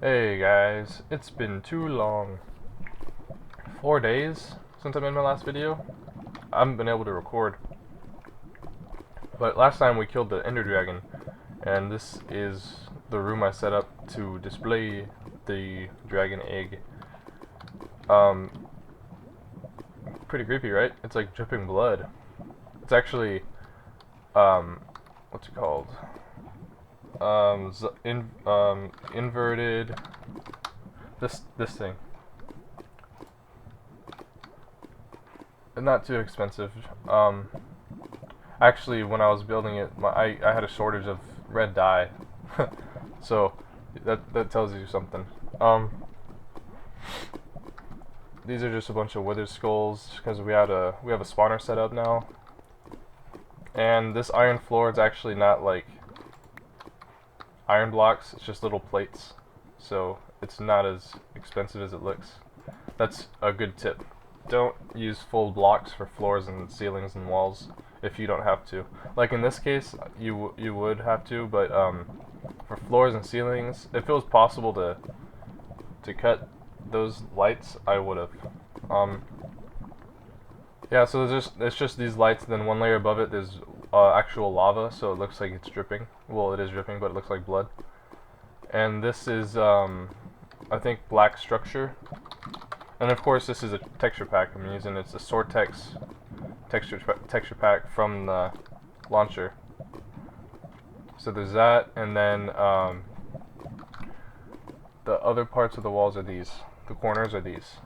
Hey guys, it's been too long. 4 days since I made my last video. I haven't been able to record. But last time we killed the Ender Dragon, and this is the room I set up to display the dragon egg. Pretty creepy, right? It's like dripping blood. It's actually, what's it called? Inverted. This thing. Not too expensive. Actually, when I was building it, I had a shortage of red dye, so that tells you something. These are just a bunch of withered skulls because we have a spawner set up now, and this iron floor is actually not like iron blocks; it's just little plates, so it's not as expensive as it looks. That's a good tip. Don't use full blocks for floors and ceilings and walls if you don't have to. Like in this case, you would have to, but for floors and ceilings, if it was possible to cut those lights, I would have. Yeah, so it's just these lights, and then one layer above it there's actual lava, so it looks like it's dripping. Well, it is dripping, but it looks like blood. And this is I think black structure. And of course, this is a texture pack I'm using. It's a Sortex texture pack from the launcher. So there's that, and then the other parts of the walls are these. The corners are these.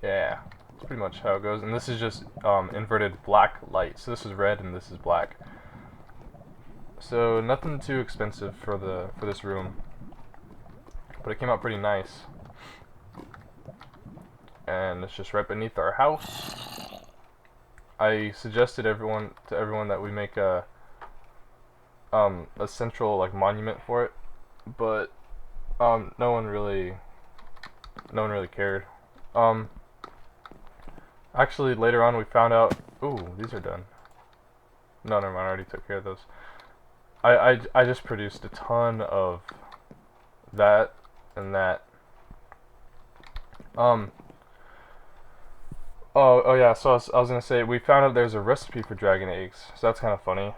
Yeah, that's pretty much how it goes. And this is just inverted black light. So this is red and this is black. So nothing too expensive for this room. But it came out pretty nice, and it's just right beneath our house. I suggested to everyone that we make a central like monument for it, but no one really cared. Actually, later on we found out. Ooh, these are done. No, never mind. I already took care of those. I just produced a ton of that. And that. Oh yeah. So I was gonna say we found out there's a recipe for dragon eggs. So that's kind of funny.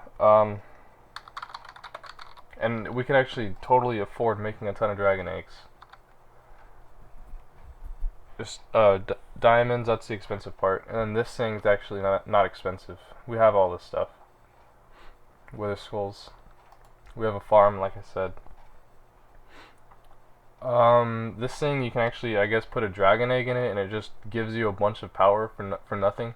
And we can actually totally afford making a ton of dragon eggs. Just diamonds. That's the expensive part. And then this thing's actually not expensive. We have all this stuff. Wither skulls. We have a farm, like I said. This thing, you can actually, I guess, put a dragon egg in it, and it just gives you a bunch of power for nothing.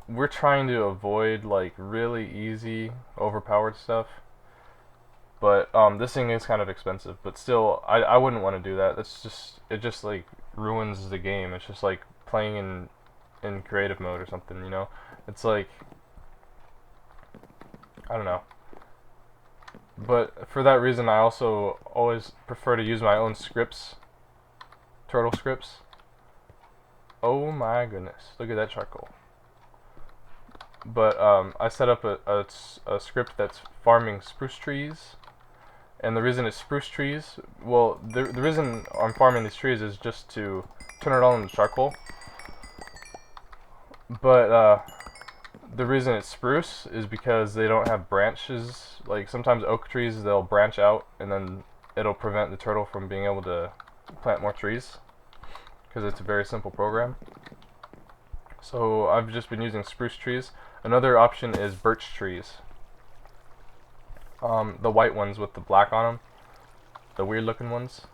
We're trying to avoid, like, really easy, overpowered stuff. But, this thing is kind of expensive. But still, I wouldn't want to do that. It just, like, ruins the game. It's just like playing in creative mode or something, you know? It's like, I don't know. But for that reason, I also always prefer to use my own scripts, turtle scripts. Oh my goodness, look at that charcoal. But I set up a script that's farming spruce trees, and the reason it's spruce trees, well, the reason I'm farming these trees is just to turn it all into charcoal. But the reason it's spruce is because they don't have branches. Like sometimes oak trees, they'll branch out, and then it'll prevent the turtle from being able to plant more trees, because it's a very simple program. So I've just been using spruce trees. Another option is birch trees. The white ones with the black on them, the weird looking ones,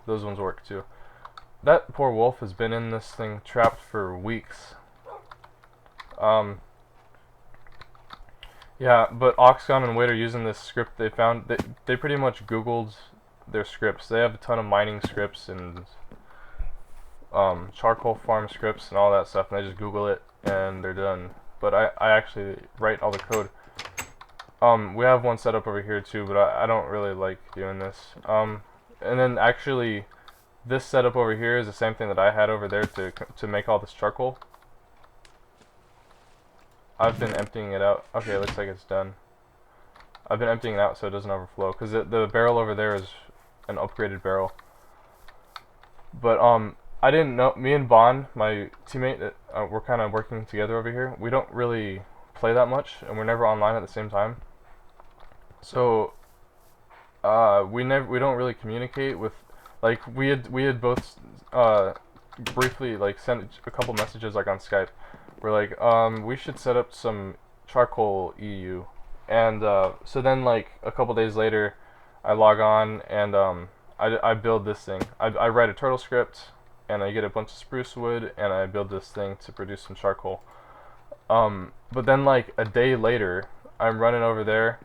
those ones work too. That poor wolf has been in this thing trapped for weeks. Yeah, but Oxcon and Wade are using this script they found. They pretty much Googled their scripts. They have a ton of mining scripts and charcoal farm scripts and all that stuff, and they just Google it and they're done. But I actually write all the code. We have one set up over here too, but I don't really like doing this. And then actually, this setup over here is the same thing that I had over there to make all this charcoal. I've been emptying it out. Okay, it looks like it's done. I've been emptying it out so it doesn't overflow, because the barrel over there is an upgraded barrel. But I didn't know. Me and Bond, my teammate, we're kind of working together over here. We don't really play that much, and we're never online at the same time. So we don't really communicate with, like, we had both briefly like sent a couple messages like on Skype. We're like, we should set up some charcoal EU, and so then like a couple days later, I log on and I build this thing. I write a turtle script, and I get a bunch of spruce wood, and I build this thing to produce some charcoal. But then like a day later, I'm running over there,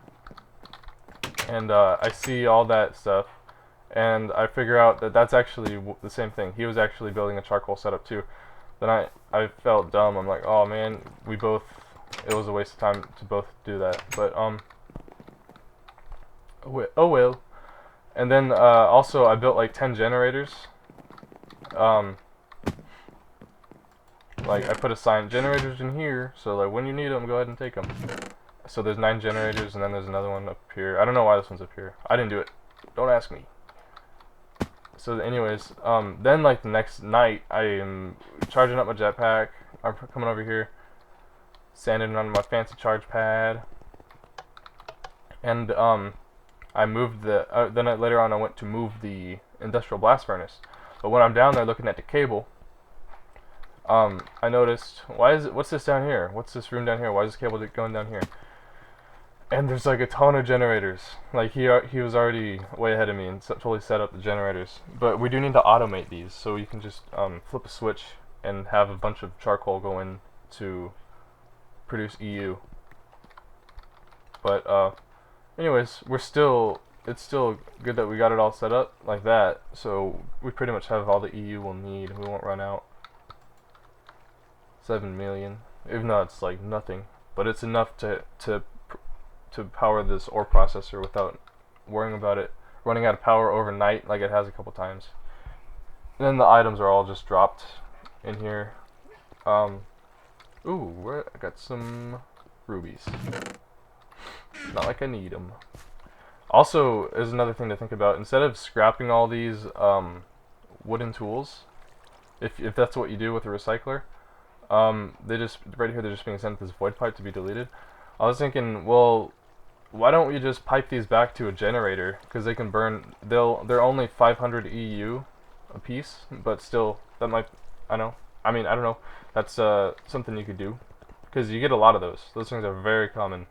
and I see all that stuff, and I figure out that that's actually the same thing. He was actually building a charcoal setup too. Then I felt dumb. I'm like, oh man, it was a waste of time to both do that. But oh well. And then also I built like 10 generators. Like I put a sign, generators in here, so like when you need them, go ahead and take them. So there's 9 generators, and then there's another one up here. I don't know why this one's up here. I didn't do it. Don't ask me. So anyways, then like the next night, I am charging up my jetpack. I'm coming over here, sanding on my fancy charge pad, and I moved the. Later on, I went to move the industrial blast furnace. But when I'm down there looking at the cable, I noticed, what's this down here? What's this room down here? Why is this cable going down here? And there's like a ton of generators. Like he was already way ahead of me and totally set up the generators. But we do need to automate these, so you can just flip a switch and have a bunch of charcoal go in to produce EU. But anyways, it's still good that we got it all set up like that. So we pretty much have all the EU we'll need. We won't run out. 7 million, even though it's like nothing, but it's enough to power this ore processor without worrying about it running out of power overnight like it has a couple times. And then the items are all just dropped in here. I got some rubies. Not like I need them. Also, there's another thing to think about. Instead of scrapping all these wooden tools, if that's what you do with a recycler, they just right here they're just being sent to this void pipe to be deleted. I was thinking, well, why don't we just pipe these back to a generator? Because they can burn. They're only 500 EU a piece, but still, that might. I don't know. That's something you could do, because you get a lot of those. Those things are very common.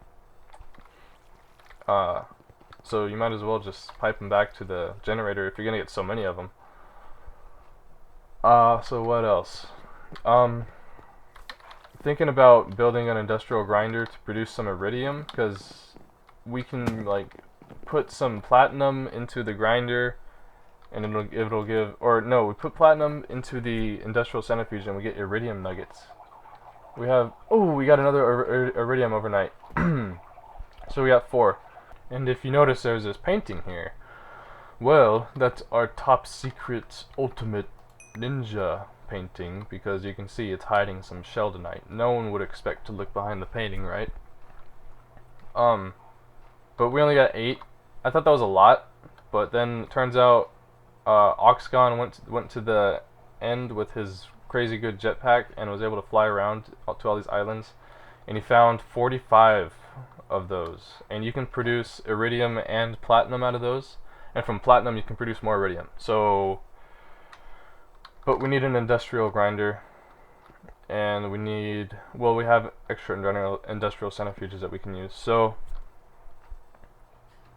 So you might as well just pipe them back to the generator if you're gonna get so many of them. So what else? Thinking about building an industrial grinder to produce some iridium, because we can like put some platinum into the grinder, and it'll give, or no, we put platinum into the industrial centrifuge and we get iridium nuggets. We got another iridium overnight. So we got 4. And if you notice, there's this painting here. Well, that's our top secret ultimate ninja painting, because you can see it's hiding some sheldonite. No one would expect to look behind the painting, right? But we only got 8. I thought that was a lot, but then it turns out Oxgon went to the end with his crazy good jetpack and was able to fly around to all these islands, and he found 45 of those, and you can produce iridium and platinum out of those, and from platinum you can produce more iridium. So, but we need an industrial grinder, and we have extra industrial centrifuges that we can use. So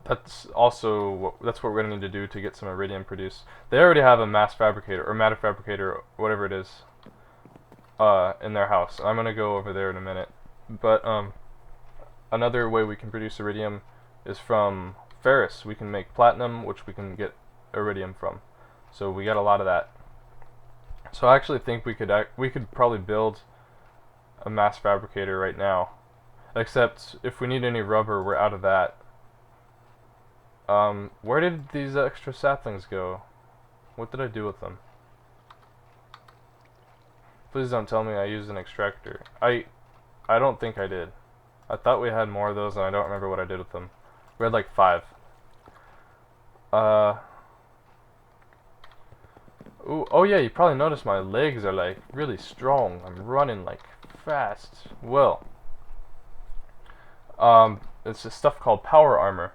that's what we're going to need to do to get some iridium produced. They already have a mass fabricator or matter fabricator or whatever it is in their house. I'm going to go over there in a minute. But another way we can produce iridium is from ferrous. We can make platinum, which we can get iridium from. So we got a lot of that. So I actually think we could probably build a mass fabricator right now. Except if we need any rubber, we're out of that. Where did these extra saplings go? What did I do with them? Please don't tell me I used an extractor. I don't think I did. I thought we had more of those, and I don't remember what I did with them. We had like 5. Ooh, oh yeah, you probably noticed my legs are like really strong. I'm running like fast. Well, it's this stuff called power armor.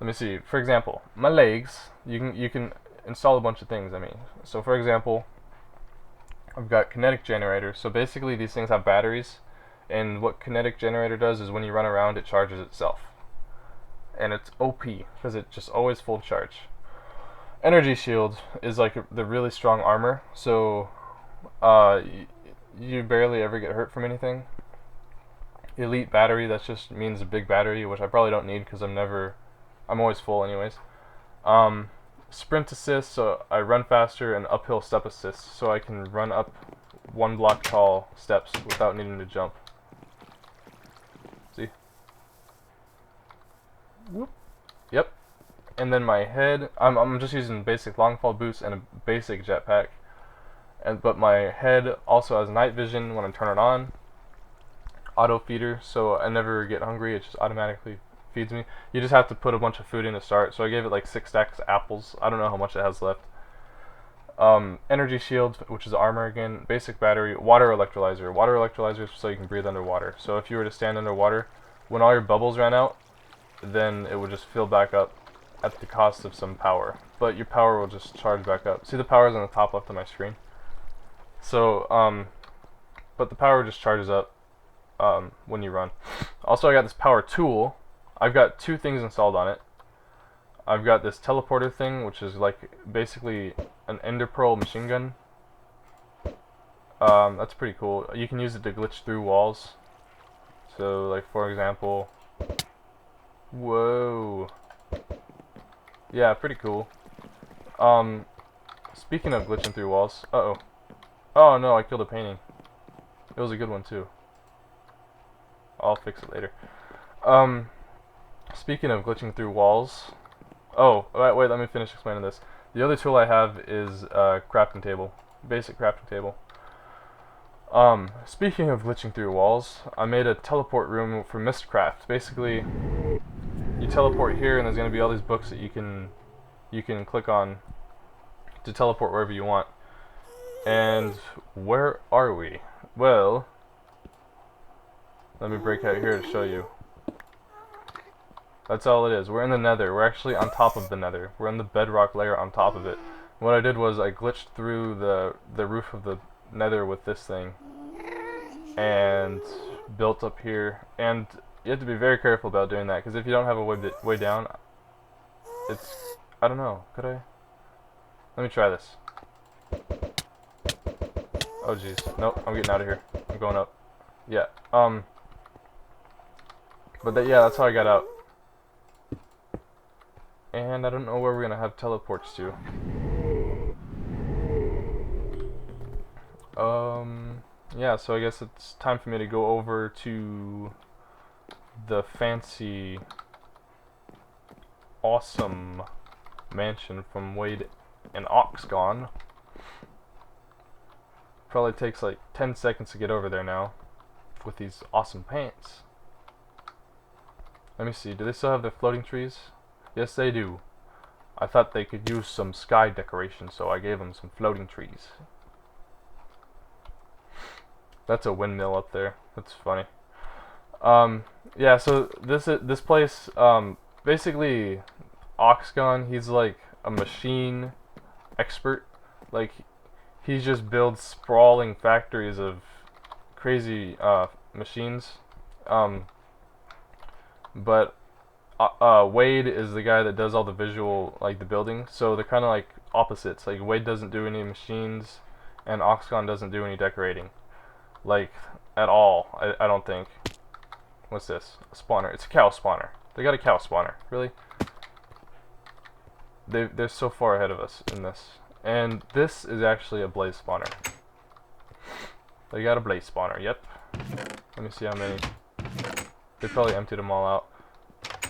Let me see. For example, my legs. You can install a bunch of things. I mean, so for example, I've got kinetic generators. So basically, these things have batteries, and what kinetic generator does is when you run around, it charges itself, and it's OP because it just always full charge. Energy shield is like the really strong armor, so you barely ever get hurt from anything. Elite battery, that just means a big battery, which I probably don't need because I'm always full anyways. Sprint assist, so I run faster, and uphill step assist, so I can run up 1 block tall steps without needing to jump. See? Whoop. Yep. And then my head, I'm just using basic long fall boots and a basic jetpack. But my head also has night vision when I turn it on. Auto feeder, so I never get hungry, it just automatically feeds me. You just have to put a bunch of food in to start, so I gave it like 6 stacks of apples. I don't know how much it has left. Energy shield, which is armor again. Basic battery. Water electrolyzer. Water electrolyzer is so you can breathe underwater. So if you were to stand underwater, when all your bubbles ran out, then it would just fill back up at the cost of some power. But your power will just charge back up. See, the power is on the top left of my screen. So, but the power just charges up when you run. Also, I got this power tool. I've got 2 things installed on it. I've got this teleporter thing, which is like basically an ender pearl machine gun. That's pretty cool. You can use it to glitch through walls. So, like for example, whoa, yeah, pretty cool. Speaking of glitching through walls, oh no, I killed a painting. It was a good one too. I'll fix it later. Speaking of glitching through walls, wait, let me finish explaining this. The other tool I have is a crafting table, basic crafting table. Speaking of glitching through walls, I made a teleport room for Mistcraft. Basically, you teleport here, and there's going to be all these books that you can click on to teleport wherever you want. And where are we? Well, let me break out here to show you. That's all it is. We're in the nether. We're actually on top of the nether. We're in the bedrock layer on top of it. What I did was I glitched through the roof of the nether with this thing and built up here. And you have to be very careful about doing that, because if you don't have a way down, it's, I don't know, could I? Let me try this. Oh jeez, nope, I'm getting out of here. I'm going up. Yeah, but yeah, that's how I got out. And I don't know where we're gonna have teleports to. Yeah, so I guess it's time for me to go over to the fancy, awesome mansion from Wade and Oxgon. Probably takes like 10 seconds to get over there now with these awesome pants. Let me see, do they still have their floating trees? Yes, they do. I thought they could use some sky decoration, so I gave them some floating trees. That's a windmill up there. That's funny. Yeah, so this place, basically, Oxgon, he's like a machine expert. Like, he just builds sprawling factories of crazy machines. But Wade is the guy that does all the visual, like the building. So they're kind of like opposites. Like Wade doesn't do any machines, and Oxgon doesn't do any decorating, like at all. I don't think. What's this? A spawner. It's a cow spawner. They got a cow spawner. Really? They're so far ahead of us in this. And this is actually a blaze spawner. They got a blaze spawner. Yep. Let me see how many. They probably emptied them all out.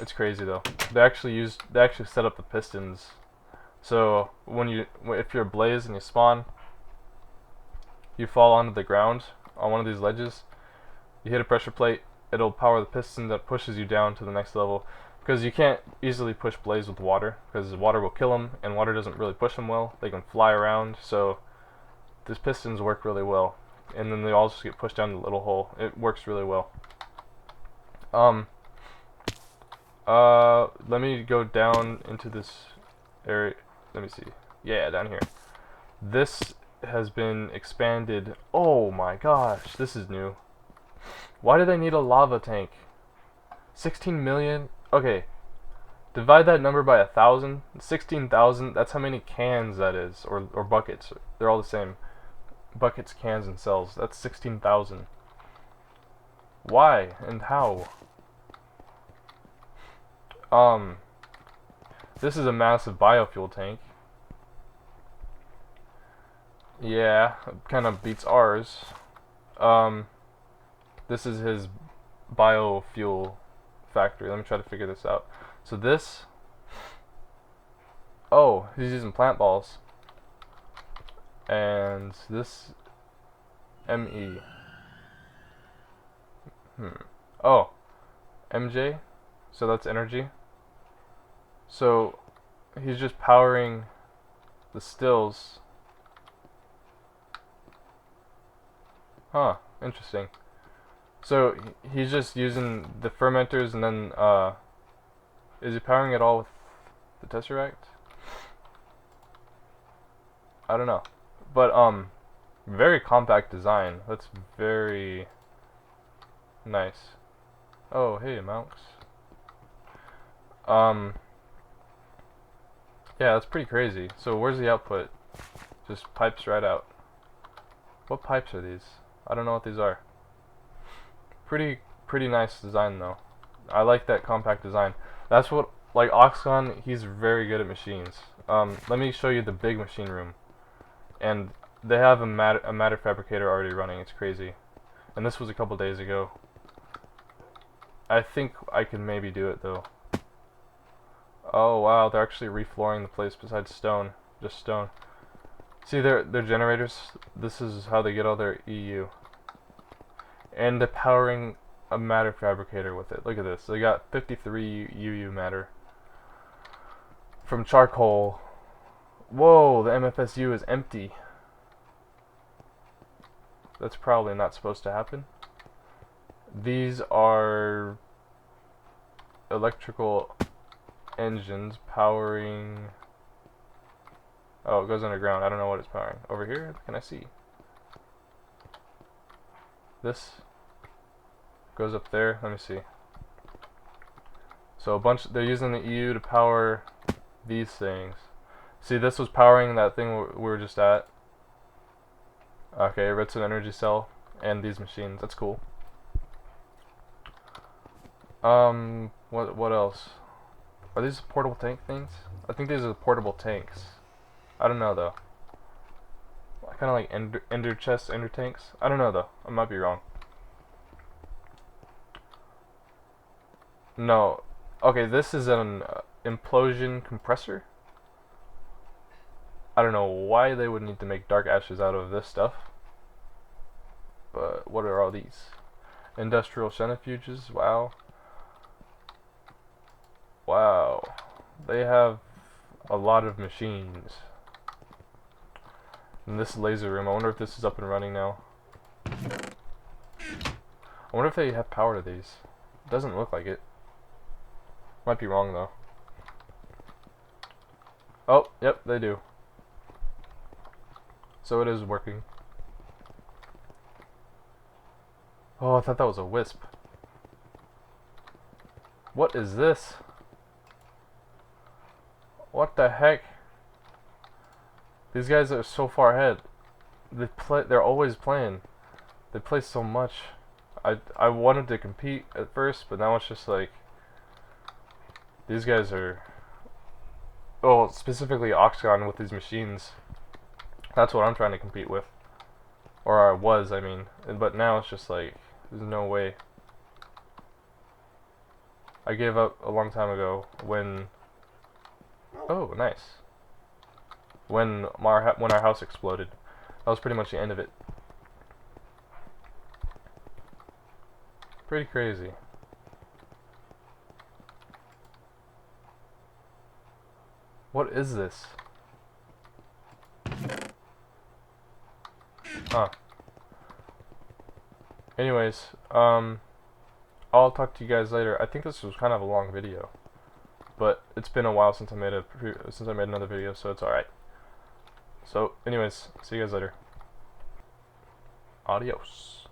It's crazy though. They actually set up the pistons. So if you're a blaze and you spawn, you fall onto the ground on one of these ledges. You hit a pressure plate. It'll power the piston that pushes you down to the next level. because you can't easily push Blaze with water, because water will kill them, and water doesn't really push them well. They can fly around, so these pistons work really well. And then they all just get pushed down the little hole. It works really well. Let me go down into this area. Let me see. Yeah, down here. This has been expanded. Oh my gosh, this is new. Why do they need a lava tank? 16 million? Okay. Divide that number by 1,000. 16,000, that's how many cans that is. Or buckets. They're all the same. Buckets, cans, and cells. That's 16,000. Why? And how? This is a massive biofuel tank. Yeah, kind of beats ours. This is his biofuel factory. Let me try to figure this out. So this... Oh, he's using plant balls. And this... ME. Oh, MJ? So that's energy. So he's just powering the stills. Huh, interesting. So he's just using the fermenters, and then is he powering it all with the Tesseract? I don't know. But very compact design. That's very nice. Oh, hey, Monks. Yeah, that's pretty crazy. So where's the output? Just pipes right out. What pipes are these? I don't know what these are. Pretty nice design though. I like that compact design. That's what, like, Oxcon, he's very good at machines. Let me show you the big machine room. And they have a matter fabricator already running. It's crazy. And this was a couple days ago. I think I can maybe do it though. Oh wow, they're actually reflooring the place besides stone. Just stone. See their generators? This is how they get all their EU. And they're powering a matter fabricator with it. Look at this. They got 53 UU matter. From charcoal. Whoa, the MFSU is empty. That's probably not supposed to happen. These are electrical engines powering... Oh, it goes underground. I don't know what it's powering. Over here? Can I see? This goes up there. Let me see. So they're using the EU to power these things. See, this was powering that thing we were just at. Okay, redstone energy cell and these machines. That's cool. What else? Are these portable tank things? I think these are portable tanks. I don't know though. Kind of like ender chests, ender tanks. I don't know though. I might be wrong. No. Okay, this is an implosion compressor. I don't know why they would need to make dark ashes out of this stuff. But what are all these? Industrial centrifuges. Wow. Wow. They have a lot of machines. And this laser room, I wonder if this is up and running now. I wonder if they have power to these. It doesn't look like it. Might be wrong though. Oh, yep, they do. So it is working. Oh, I thought that was a wisp. What is this? What the heck? These guys are so far ahead. They're always playing. They play so much. I wanted to compete at first, but now it's just like these guys are. Oh, specifically Oxcon with these machines. That's what I'm trying to compete with, or I was. I mean, but now it's just like there's no way. I gave up a long time ago when. Oh, nice. When our house exploded. That was pretty much the end of it. Pretty crazy. What is this? Huh. Anyways, I'll talk to you guys later. I think this was kind of a long video, but it's been a while since I made another video, so it's alright. So, anyways, see you guys later. Adios.